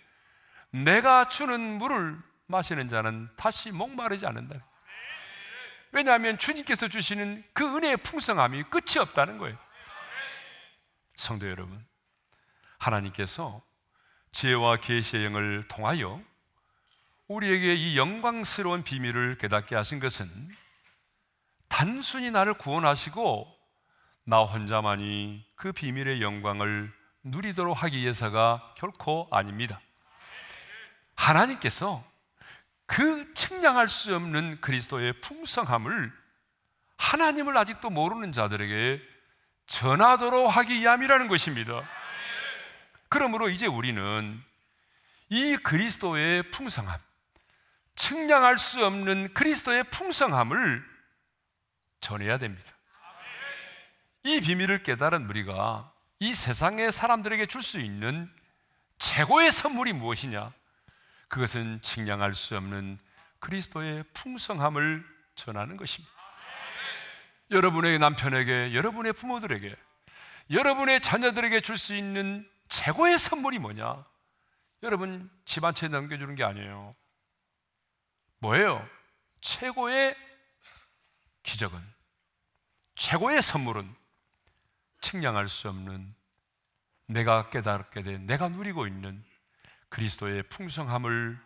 내가 주는 물을 마시는 자는 다시 목마르지 않는다. 왜냐하면 주님께서 주시는 그 은혜의 풍성함이 끝이 없다는 거예요. 성도 여러분, 하나님께서 지혜와 계시의 영을 통하여 우리에게 이 영광스러운 비밀을 깨닫게 하신 것은 단순히 나를 구원하시고 나 혼자만이 그 비밀의 영광을 누리도록 하기 위해서가 결코 아닙니다. 하나님께서 그 측량할 수 없는 그리스도의 풍성함을 하나님을 아직도 모르는 자들에게 전하도록 하기 위함이라는 것입니다. 그러므로 이제 우리는 이 그리스도의 풍성함, 측량할 수 없는 그리스도의 풍성함을 전해야 됩니다. 이 비밀을 깨달은 우리가 이 세상의 사람들에게 줄 수 있는 최고의 선물이 무엇이냐? 그것은 측량할 수 없는 그리스도의 풍성함을 전하는 것입니다. 여러분의 남편에게, 여러분의 부모들에게, 여러분의 자녀들에게 줄 수 있는 최고의 선물이 뭐냐? 여러분 집 한 채 넘겨주는 게 아니에요. 뭐예요? 최고의 기적은, 최고의 선물은 측량할 수 없는, 내가 깨닫게 된, 내가 누리고 있는 그리스도의 풍성함을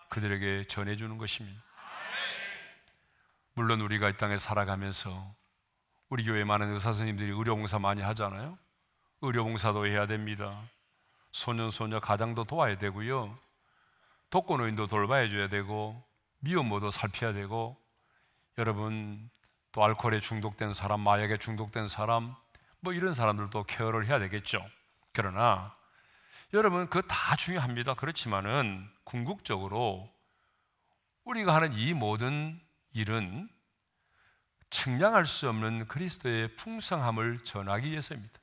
그들에게 전해주는 것입니다. 물론 우리가 이 땅에 살아가면서 우리 교회 많은 의사 선생님들이 의료봉사 많이 하잖아요. 의료봉사도 해야 됩니다. 소년 소녀 가장도 도와야 되고요, 독거노인도 돌봐야 줘야 되고, 미혼모도 살펴야 되고, 여러분 또 알코올에 중독된 사람, 마약에 중독된 사람, 뭐 이런 사람들도 케어를 해야 되겠죠. 그러나 여러분 그거 다 중요합니다. 그렇지만은 궁극적으로 우리가 하는 이 모든 일은 측량할 수 없는 그리스도의 풍성함을 전하기 위해서입니다.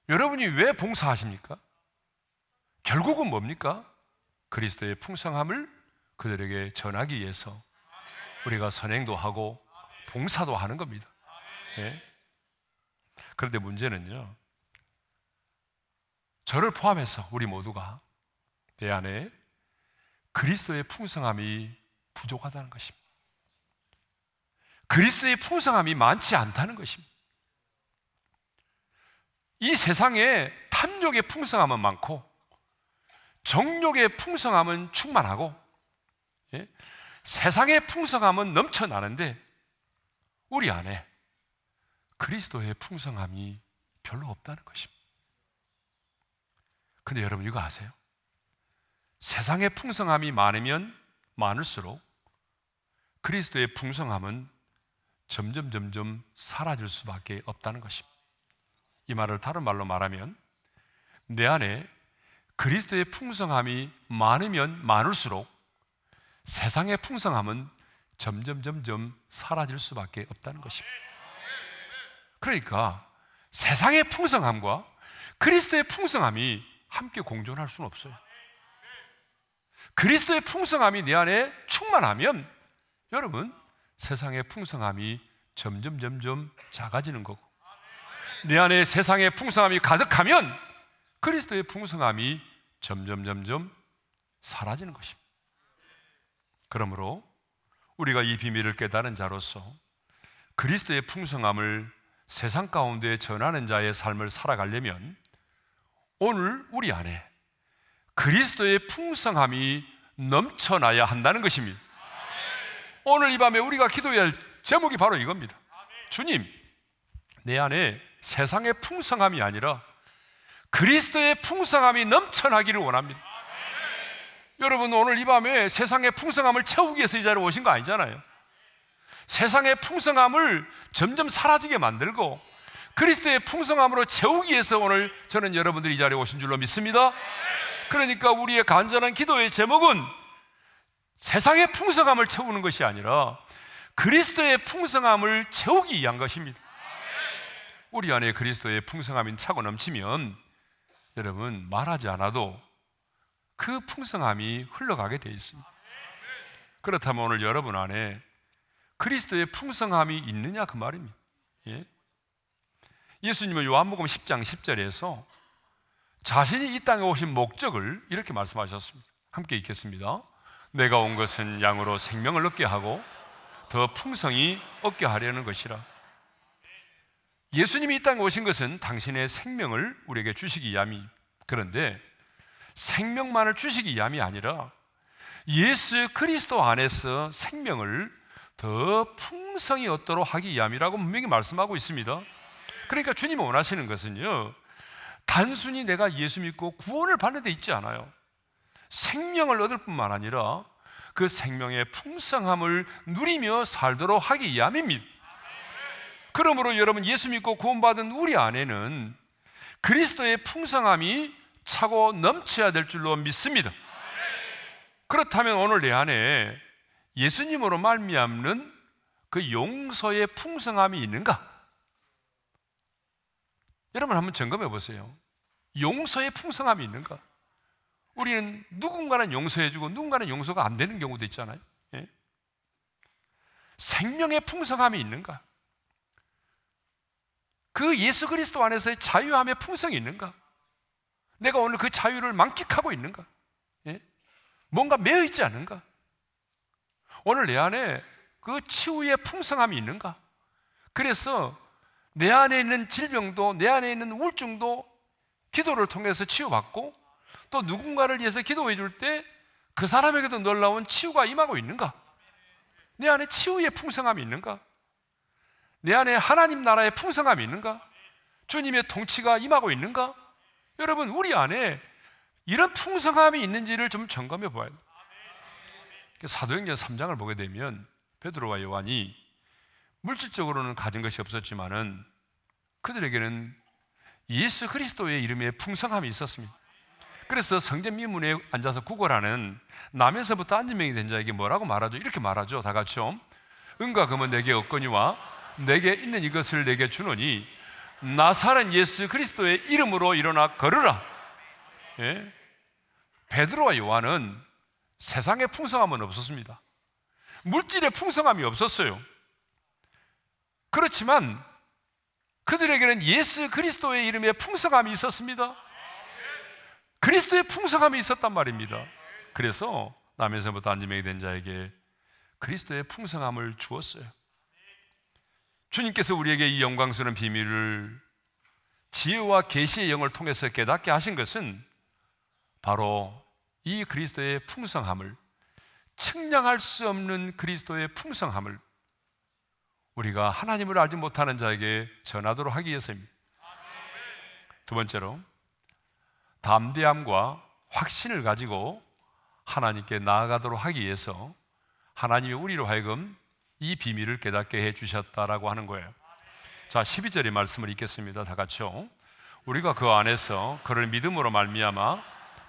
여러분이 왜 봉사하십니까? 결국은 뭡니까? 그리스도의 풍성함을 그들에게 전하기 위해서 우리가 선행도 하고 봉사도 하는 겁니다. 예? 그런데 문제는요, 저를 포함해서 우리 모두가 내 안에 그리스도의 풍성함이 부족하다는 것입니다. 그리스도의 풍성함이 많지 않다는 것입니다. 이 세상에 탐욕의 풍성함은 많고 정욕의 풍성함은 충만하고, 예? 세상의 풍성함은 넘쳐나는데 우리 안에 그리스도의 풍성함이 별로 없다는 것입니다. 근데 여러분 이거 아세요? 세상의 풍성함이 많으면 많을수록 그리스도의 풍성함은 점점 사라질 수밖에 없다는 것입니다. 이 말을 다른 말로 말하면 내 안에 그리스도의 풍성함이 많으면 많을수록 세상의 풍성함은 점점 사라질 수밖에 없다는 것입니다. 그러니까 세상의 풍성함과 그리스도의 풍성함이 함께 공존할 수는 없어요. 그리스도의 풍성함이 내 안에 충만하면 여러분 세상의 풍성함이 점점 작아지는 거고, 내 안에 세상의 풍성함이 가득하면 그리스도의 풍성함이 점점 사라지는 것입니다. 그러므로 우리가 이 비밀을 깨달은 자로서 그리스도의 풍성함을 세상 가운데 전하는 자의 삶을 살아가려면 오늘 우리 안에 그리스도의 풍성함이 넘쳐나야 한다는 것입니다. 오늘 이 밤에 우리가 기도해야 할 제목이 바로 이겁니다. 주님, 내 안에 세상의 풍성함이 아니라 그리스도의 풍성함이 넘쳐나기를 원합니다. 여러분 오늘 이 밤에 세상의 풍성함을 채우기 위해서 이 자리에 오신 거 아니잖아요. 세상의 풍성함을 점점 사라지게 만들고 그리스도의 풍성함으로 채우기 위해서 오늘 저는 여러분들이 이 자리에 오신 줄로 믿습니다. 그러니까 우리의 간절한 기도의 제목은 세상의 풍성함을 채우는 것이 아니라 그리스도의 풍성함을 채우기 위한 것입니다. 우리 안에 그리스도의 풍성함이 차고 넘치면 여러분 말하지 않아도 그 풍성함이 흘러가게 되어 있습니다. 그렇다면 오늘 여러분 안에 그리스도의 풍성함이 있느냐 그 말입니다. 예? 예수님은 요한복음 10장 10절에서 자신이 이 땅에 오신 목적을 이렇게 말씀하셨습니다. 함께 읽겠습니다. 내가 온 것은 양으로 생명을 얻게 하고 더 풍성히 얻게 하려는 것이라. 예수님이 이 땅에 오신 것은 당신의 생명을 우리에게 주시기 위함이, 그런데 생명만을 주시기 위함이 아니라 예수 그리스도 안에서 생명을 더 풍성히 얻도록 하기 위함이라고 분명히 말씀하고 있습니다. 그러니까 주님이 원하시는 것은요, 단순히 내가 예수 믿고 구원을 받는 데 있지 않아요. 생명을 얻을 뿐만 아니라 그 생명의 풍성함을 누리며 살도록 하기 위함입니다. 그러므로 여러분 예수 믿고 구원받은 우리 안에는 그리스도의 풍성함이 차고 넘쳐야 될 줄로 믿습니다. 그렇다면 오늘 내 안에 예수님으로 말미암는 그 용서의 풍성함이 있는가? 여러분 한번 점검해 보세요. 용서의 풍성함이 있는가? 우리는 누군가는 용서해주고 누군가는 용서가 안 되는 경우도 있잖아요. 예? 생명의 풍성함이 있는가? 그 예수 그리스도 안에서의 자유함의 풍성이 있는가? 내가 오늘 그 자유를 만끽하고 있는가? 예? 뭔가 매여 있지 않은가? 오늘 내 안에 그 치유의 풍성함이 있는가? 그래서 내 안에 있는 질병도, 내 안에 있는 우울증도 기도를 통해서 치유받고, 또 누군가를 위해서 기도해 줄 때 그 사람에게도 놀라운 치유가 임하고 있는가? 내 안에 치유의 풍성함이 있는가? 내 안에 하나님 나라의 풍성함이 있는가? 주님의 통치가 임하고 있는가? 여러분, 우리 안에 이런 풍성함이 있는지를 좀 점검해 봐야 돼요. 사도행전 3장을 보게 되면 베드로와 요한이 물질적으로는 가진 것이 없었지만은 그들에게는 예수 그리스도의 이름에 풍성함이 있었습니다. 그래서 성전 미문에 앉아서 구걸하는 남에서부터 안진병이 된 자에게 뭐라고 말하죠? 이렇게 말하죠. 다 같이요. 은과 금은 내게 없거니와 내게 있는 이것을 내게 주노니 나사렛 예수 그리스도의 이름으로 일어나 걸으라. 예? 베드로와 요한은 세상의 풍성함은 없었습니다. 물질의 풍성함이 없었어요. 그렇지만 그들에게는 예수 그리스도의 이름에 풍성함이 있었습니다. 그리스도의 풍성함이 있었단 말입니다. 그래서 남에서부터 안진병이 된 자에게 그리스도의 풍성함을 주었어요. 주님께서 우리에게 이 영광스러운 비밀을 지혜와 계시의 영을 통해서 깨닫게 하신 것은 바로 이 그리스도의 풍성함을, 측량할 수 없는 그리스도의 풍성함을 우리가 하나님을 알지 못하는 자에게 전하도록 하기 위해서입니다. 두 번째로, 담대함과 확신을 가지고 하나님께 나아가도록 하기 위해서 하나님이 우리로 하여금 이 비밀을 깨닫게 해 주셨다라고 하는 거예요. 자, 12절의 말씀을 읽겠습니다. 다 같이요. 우리가 그 안에서 그를 믿음으로 말미암아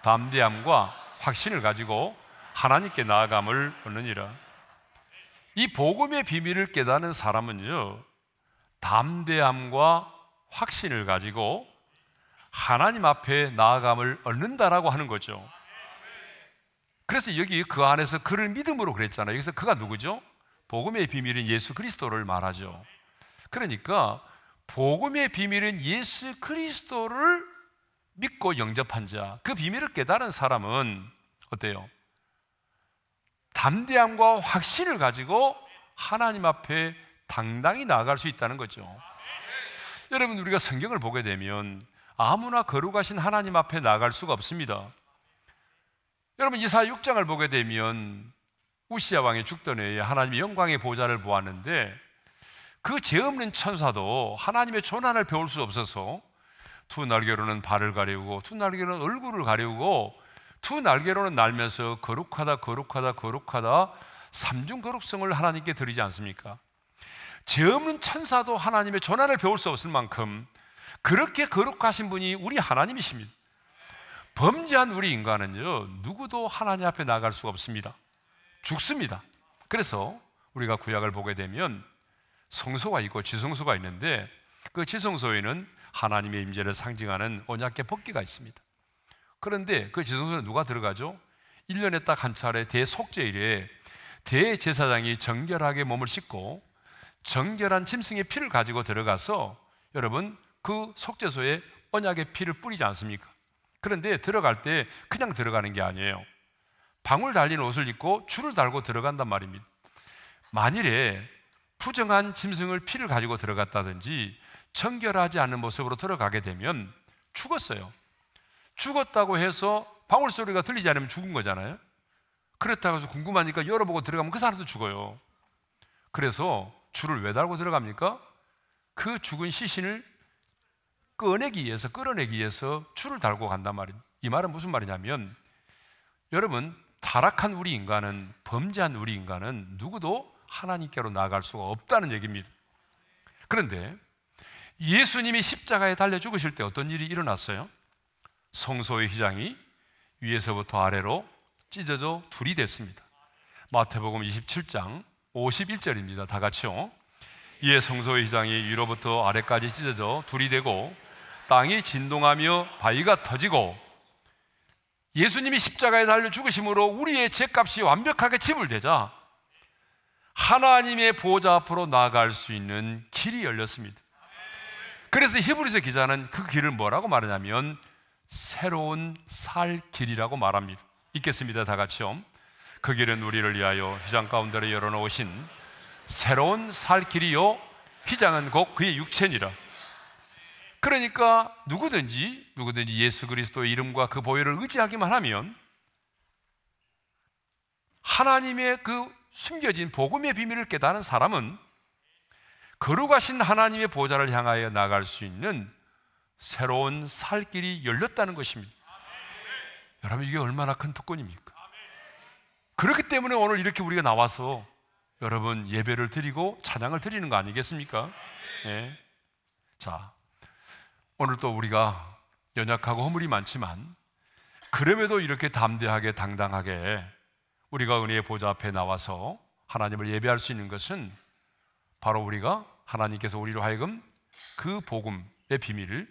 담대함과 확신을 가지고 하나님께 나아감을 얻느니라. 이 복음의 비밀을 깨닫는 사람은요, 담대함과 확신을 가지고 하나님 앞에 나아감을 얻는다라고 하는 거죠. 그래서 여기 그 안에서 그를 믿음으로 그랬잖아요. 여기서 그가 누구죠? 복음의 비밀인 예수 그리스도를 말하죠. 그러니까 복음의 비밀인 예수 그리스도를 믿고 영접한 자, 그 비밀을 깨달은 사람은 어때요? 담대함과 확신을 가지고 하나님 앞에 당당히 나아갈 수 있다는 거죠. 여러분, 우리가 성경을 보게 되면 아무나 거룩하신 하나님 앞에 나아갈 수가 없습니다. 여러분, 이사야 6장을 보게 되면 우시야 왕이 죽던 해에 하나님의 영광의 보좌를 보았는데 그 죄 없는 천사도 하나님의 조난을 배울 수 없어서 두 날개로는 발을 가리우고 두 날개로는 얼굴을 가리우고 두 날개로는 날면서 거룩하다 거룩하다 거룩하다 삼중 거룩성을 하나님께 드리지 않습니까? 죄 없는 천사도 하나님의 조난을 배울 수 없을 만큼 그렇게 거룩하신 분이 우리 하나님이십니다. 범죄한 우리 인간은요, 누구도 하나님 앞에 나갈 수가 없습니다. 죽습니다. 그래서 우리가 구약을 보게 되면 성소가 있고 지성소가 있는데 그 지성소에는 하나님의 임재를 상징하는 언약궤 법궤가 있습니다. 그런데 그 지성소에 누가 들어가죠? 1년에 딱 한 차례 대속죄일에 대제사장이 정결하게 몸을 씻고 정결한 짐승의 피를 가지고 들어가서 여러분 그 속죄소에 언약의 피를 뿌리지 않습니까? 그런데 들어갈 때 그냥 들어가는 게 아니에요. 방울 달린 옷을 입고 줄을 달고 들어간단 말입니다. 만일에 부정한 짐승을 피를 가지고 들어갔다든지 정결하지 않은 모습으로 들어가게 되면 죽었어요. 죽었다고 해서 방울 소리가 들리지 않으면 죽은 거잖아요. 그렇다고 해서 궁금하니까 열어보고 들어가면 그 사람도 죽어요. 그래서 줄을 왜 달고 들어갑니까? 그 죽은 시신을 끌어내기 위해서 줄을 달고 간단 말입니다. 이 말은 무슨 말이냐면 여러분, 타락한 우리 인간은, 범죄한 우리 인간은 누구도 하나님께로 나아갈 수가 없다는 얘기입니다. 그런데 예수님이 십자가에 달려 죽으실 때 어떤 일이 일어났어요? 성소의 휘장이 위에서부터 아래로 찢어져 둘이 됐습니다. 마태복음 27장 51절입니다. 다 같이요. 이에 성소의 휘장이 위로부터 아래까지 찢어져 둘이 되고 땅이 진동하며 바위가 터지고 예수님이 십자가에 달려 죽으심으로 우리의 죄값이 완벽하게 지불되자 하나님의 보좌 앞으로 나아갈 수 있는 길이 열렸습니다. 그래서 히브리서 기자는 그 길을 뭐라고 말하냐면 새로운 살 길이라고 말합니다. 읽겠습니다. 다 같이요. 그 길은 우리를 위하여 휘장 가운데로 열어놓으신 새로운 살 길이요 휘장은 곧 그의 육체니라. 그러니까 누구든지 예수 그리스도의 이름과 그 보혈을 의지하기만 하면 하나님의 그 숨겨진 복음의 비밀을 깨달은 사람은 거룩하신 하나님의 보좌를 향하여 나갈 수 있는 새로운 살 길이 열렸다는 것입니다. 여러분, 이게 얼마나 큰 특권입니까? 그렇기 때문에 오늘 이렇게 우리가 나와서 여러분 예배를 드리고 찬양을 드리는 거 아니겠습니까? 예. 자, 오늘 또 우리가 연약하고 허물이 많지만 그럼에도 이렇게 담대하게 당당하게 우리가 은혜의 보좌 앞에 나와서 하나님을 예배할 수 있는 것은 바로 우리가 하나님께서 우리로 하여금 그 복음의 비밀을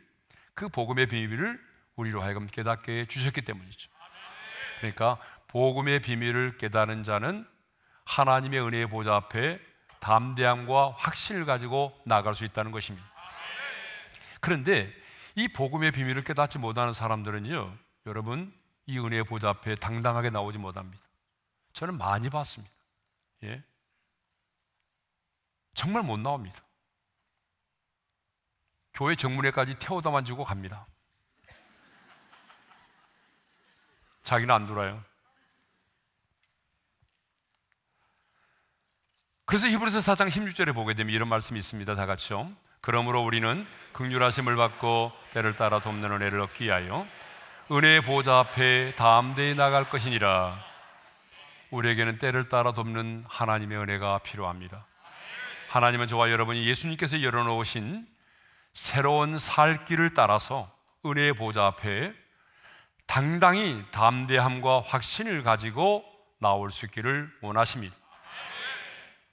우리로 하여금 깨닫게 해주셨기 때문이죠. 그러니까 복음의 비밀을 깨닫는 자는 하나님의 은혜의 보좌 앞에 담대함과 확신을 가지고 나아갈 수 있다는 것입니다. 그런데 이 복음의 비밀을 깨닫지 못하는 사람들은요, 여러분, 이 은혜의 보좌 앞에 당당하게 나오지 못합니다. 저는 많이 봤습니다. 예? 정말 못 나옵니다. 교회 정문에까지 태워다만 주고 갑니다. 자기는 안 돌아요. 그래서 히브리서 4장 16절에 보게 되면 이런 말씀이 있습니다. 다 같이요. 그러므로 우리는 긍휼하심을 받고 때를 따라 돕는 은혜를 얻기 위하여 은혜의 보좌 앞에 담대히 나갈 것이니라. 우리에게는 때를 따라 돕는 하나님의 은혜가 필요합니다. 하나님은 저와 여러분이 예수님께서 열어놓으신 새로운 살 길을 따라서 은혜의 보좌 앞에 당당히 담대함과 확신을 가지고 나올 수 있기를 원하십니다.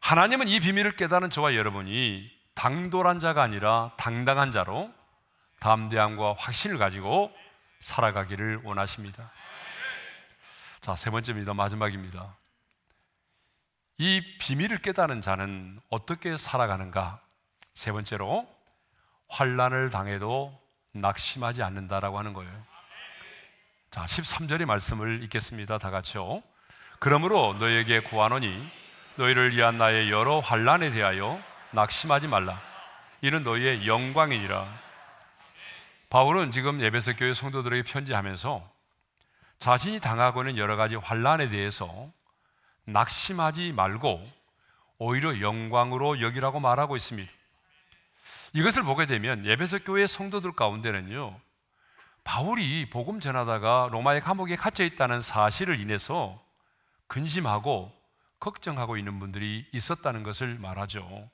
하나님은 이 비밀을 깨달은 저와 여러분이 당돌한 자가 아니라 당당한 자로 담대함과 확신을 가지고 살아가기를 원하십니다. 자, 세 번째입니다. 마지막입니다. 이 비밀을 깨달은 자는 어떻게 살아가는가? 세 번째로 환난을 당해도 낙심하지 않는다라고 하는 거예요. 자, 13절의 말씀을 읽겠습니다. 다 같이요. 그러므로 너희에게 구하노니 너희를 위한 나의 여러 환난에 대하여 낙심하지 말라. 이는 너희의 영광이니라. 바울은 지금 에베소 교회 성도들에게 편지하면서 자신이 당하고 있는 여러 가지 환난에 대해서 낙심하지 말고 오히려 영광으로 여기라고 말하고 있습니다. 이것을 보게 되면 에베소 교회 성도들 가운데는요, 바울이 복음 전하다가 로마의 감옥에 갇혀 있다는 사실을 인해서 근심하고 걱정하고 있는 분들이 있었다는 것을 말하죠.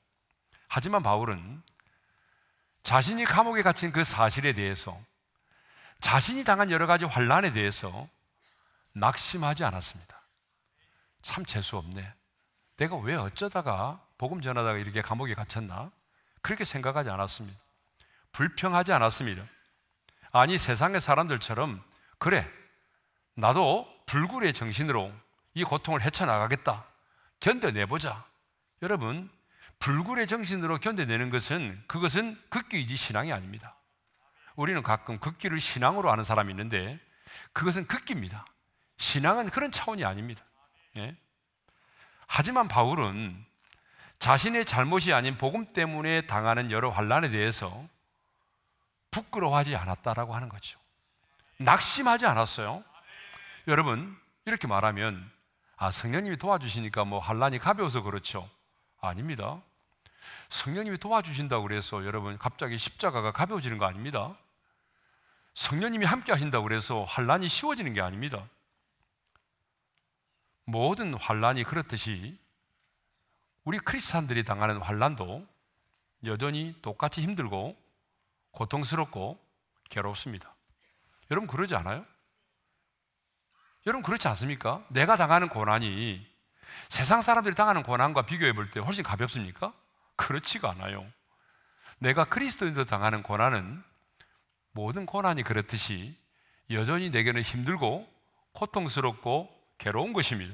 하지만 바울은 자신이 감옥에 갇힌 그 사실에 대해서, 자신이 당한 여러 가지 환난에 대해서 낙심하지 않았습니다. 참 재수없네. 내가 왜 어쩌다가 복음 전하다가 이렇게 감옥에 갇혔나? 그렇게 생각하지 않았습니다. 불평하지 않았습니다. 아니, 세상의 사람들처럼 그래, 나도 불굴의 정신으로 이 고통을 헤쳐나가겠다, 견뎌내보자. 여러분, 불굴의 정신으로 견뎌내는 것은 그것은 극기이지 신앙이 아닙니다. 우리는 가끔 극기를 신앙으로 아는 사람이 있는데 그것은 극기입니다. 신앙은 그런 차원이 아닙니다. 예? 하지만 바울은 자신의 잘못이 아닌 복음 때문에 당하는 여러 환난에 대해서 부끄러워하지 않았다라고 하는 거죠. 낙심하지 않았어요. 여러분, 이렇게 말하면 성령님이 도와주시니까 뭐 환난이 가벼워서 그렇죠. 아닙니다. 성령님이 도와주신다고 그래서 여러분 갑자기 십자가가 가벼워지는 거 아닙니다. 성령님이 함께 하신다고 그래서 환난이 쉬워지는 게 아닙니다. 모든 환난이 그렇듯이 우리 크리스찬들이 당하는 환난도 여전히 똑같이 힘들고 고통스럽고 괴롭습니다. 여러분 그러지 않아요? 여러분 그렇지 않습니까? 내가 당하는 고난이 세상 사람들이 당하는 고난과 비교해 볼 때 훨씬 가볍습니까? 그렇지가 않아요. 내가 그리스도인들 당하는 고난은 모든 고난이 그렇듯이 여전히 내게는 힘들고 고통스럽고 괴로운 것입니다.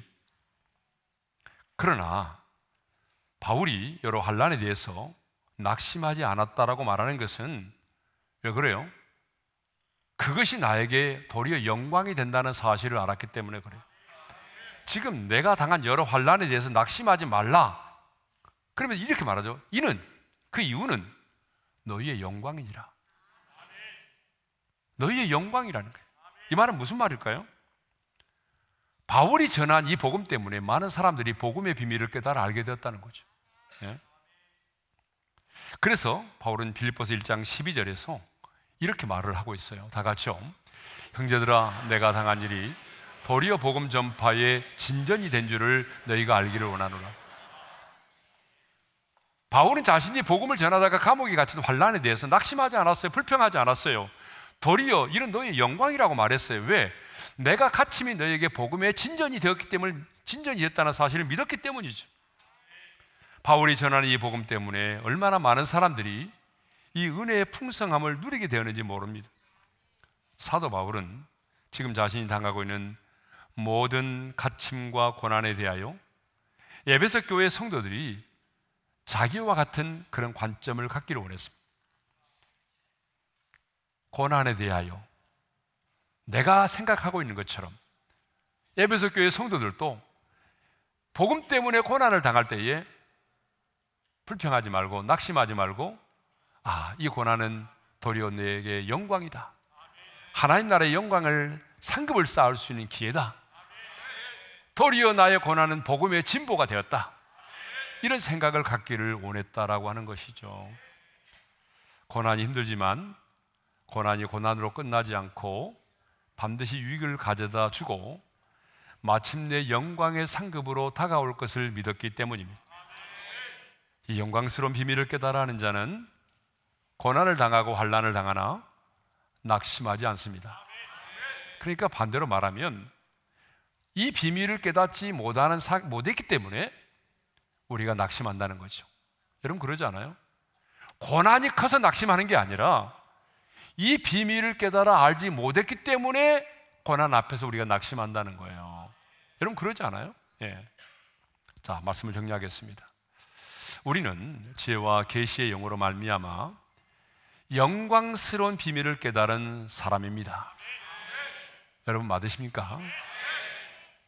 그러나 바울이 여러 환난에 대해서 낙심하지 않았다라고 말하는 것은 왜 그래요? 그것이 나에게 도리어 영광이 된다는 사실을 알았기 때문에 그래요. 지금 내가 당한 여러 환난에 대해서 낙심하지 말라. 그러면 이렇게 말하죠. 그 이유는 너희의 영광이니라. 너희의 영광이라는 거예요. 이 말은 무슨 말일까요? 바울이 전한 이 복음 때문에 많은 사람들이 복음의 비밀을 깨달아 알게 되었다는 거죠. 예? 그래서 바울은 빌립보서 1장 12절에서 이렇게 말을 하고 있어요. 다 같이요. 형제들아, 내가 당한 일이 도리어 복음 전파의 진전이 된 줄을 너희가 알기를 원하노라. 바울은 자신이 복음을 전하다가 감옥에 갇힌 환난에 대해서 낙심하지 않았어요. 불평하지 않았어요. 도리어 이런 너희의 영광이라고 말했어요. 왜? 내가 갇힘이 너희에게 복음의 진전이 되었기 때문에, 진전이 됐다는 사실을 믿었기 때문이죠. 바울이 전하는 이 복음 때문에 얼마나 많은 사람들이 이 은혜의 풍성함을 누리게 되었는지 모릅니다. 사도 바울은 지금 자신이 당하고 있는 모든 갇힘과 고난에 대하여 에베소 교회 성도들이 자기와 같은 그런 관점을 갖기를 원했습니다. 고난에 대하여 내가 생각하고 있는 것처럼 에베소 교회 성도들도 복음 때문에 고난을 당할 때에 불평하지 말고 낙심하지 말고, 이 고난은 도리어 내게 영광이다. 하나님 나라의 영광을 상급을 쌓을 수 있는 기회다. 도리어 나의 고난은 복음의 진보가 되었다. 이런 생각을 갖기를 원했다라고 하는 것이죠. 고난이 힘들지만 고난이 고난으로 끝나지 않고 반드시 유익을 가져다 주고 마침내 영광의 상급으로 다가올 것을 믿었기 때문입니다. 이 영광스러운 비밀을 깨달아 하는 자는 고난을 당하고 환난을 당하나 낙심하지 않습니다. 그러니까 반대로 말하면 이 비밀을 깨닫지 못했기 때문에 우리가 낙심한다는 거죠. 여러분 그러지 않아요? 고난이 커서 낙심하는 게 아니라 이 비밀을 깨달아 알지 못했기 때문에 고난 앞에서 우리가 낙심한다는 거예요. 여러분 그러지 않아요? 예. 자, 말씀을 정리하겠습니다. 우리는 지혜와 계시의 영으로 말미암아 영광스러운 비밀을 깨달은 사람입니다. 여러분 맞으십니까?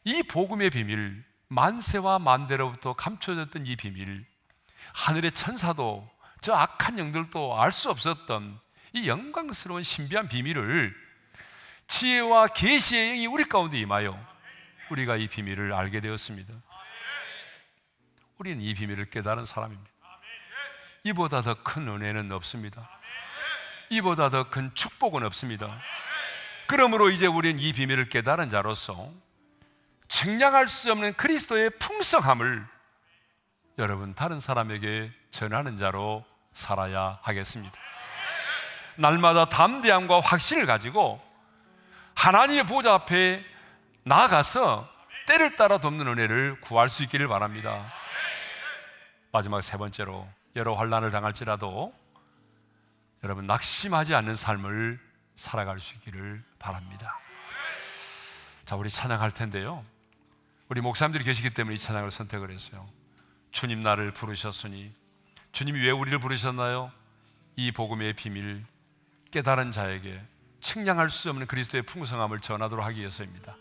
이 복음의 비밀, 만세와 만대로부터 감춰졌던 이 비밀, 하늘의 천사도 저 악한 영들도 알 수 없었던 이 영광스러운 신비한 비밀을 지혜와 계시의 영이 우리 가운데 임하여 우리가 이 비밀을 알게 되었습니다. 우리는 이 비밀을 깨달은 사람입니다. 이보다 더 큰 은혜는 없습니다. 이보다 더 큰 축복은 없습니다. 그러므로 이제 우리는 이 비밀을 깨달은 자로서 측량할 수 없는 그리스도의 풍성함을 여러분 다른 사람에게 전하는 자로 살아야 하겠습니다. 날마다 담대함과 확신을 가지고 하나님의 보좌 앞에 나아가서 때를 따라 돕는 은혜를 구할 수 있기를 바랍니다. 마지막 세 번째로, 여러 환난을 당할지라도 여러분 낙심하지 않는 삶을 살아갈 수 있기를 바랍니다. 자, 우리 찬양할 텐데요, 우리 목사님들이 계시기 때문에 이 찬양을 선택을 했어요. 주님 나를 부르셨으니. 주님이 왜 우리를 부르셨나요? 이 복음의 비밀 깨달은 자에게 측량할 수 없는 그리스도의 풍성함을 전하도록 하기 위해서입니다.